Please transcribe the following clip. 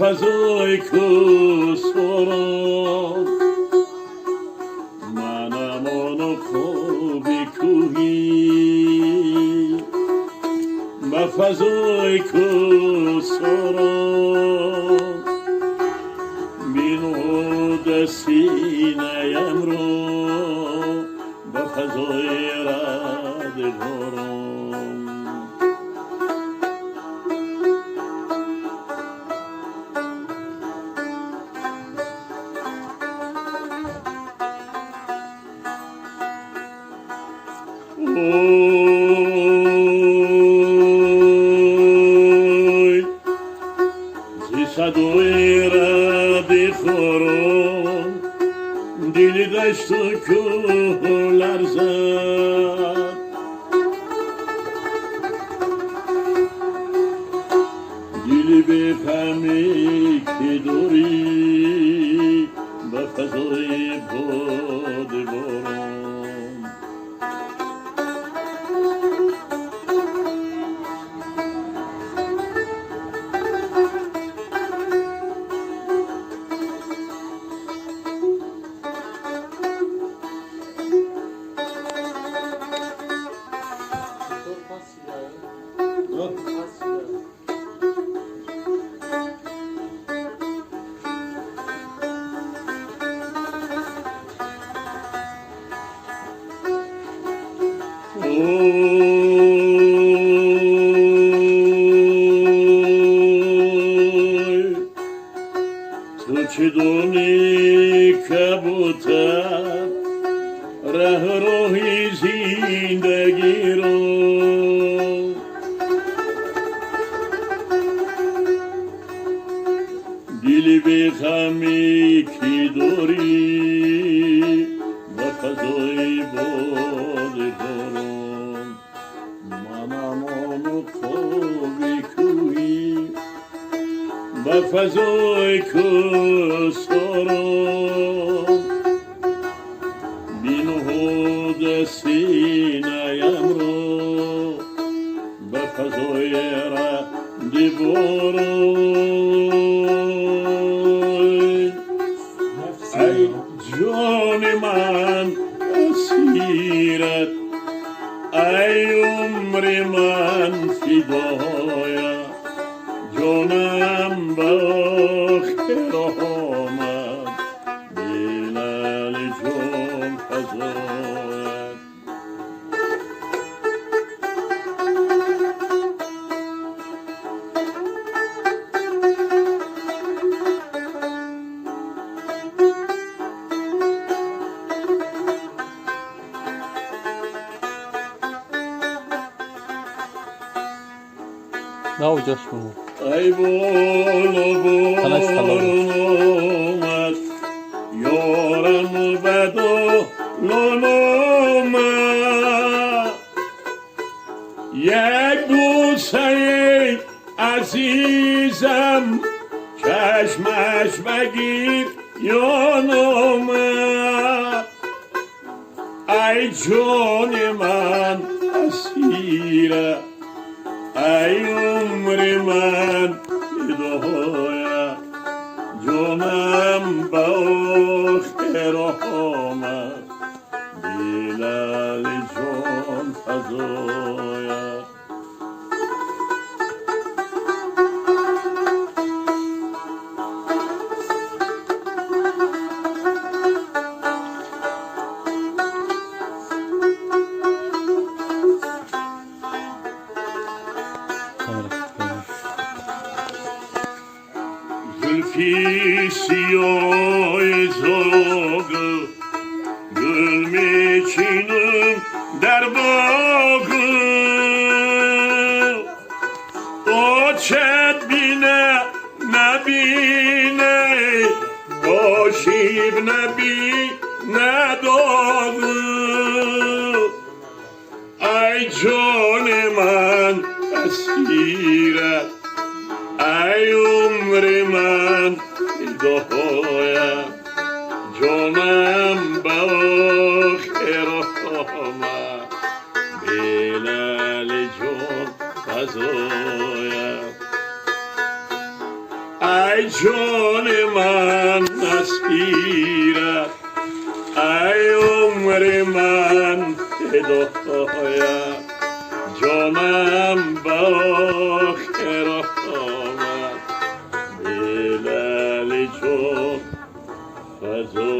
فضای کوسران منم آنو خوبی کوهی به فضای کوسران بینود سینه‌ام رو به فضای ردگاران اوی زی صدای ردگاران دلی دشت و کوه لرزد دلی به غمی که داری به فضای بادباران تو چه دانی کبوتر ره راهی زندگی رو دلی به غمی که داری به فضای بادباران منم آنو خوبی کوهی به فضای کوسران بینهود سینه‌ام رو به فضای ردگاران ای جان من اسیرت ای عمر من فدایت جانم با آخر آمد بلال جان فضایت نه جاش کنم ای بالا باران آمد یارم بدالان آمد یک بوسه عزیزم چشمش بگیر یان آمد ای جان من اسیره ای عمر من فدایت جانم به آخر آمد بلال جان فضایت زلفی سیاه زاغ گل میچینم در باغ آچت بینه نبینه آشیب نبینه داغ ای جان من اسیرت ای عمر من فدایت جانم به آخر آمد بلال جان فضایت ای جان من اسیرت ای عمر من هدایت جانم با آخر آمد بلال جان فضا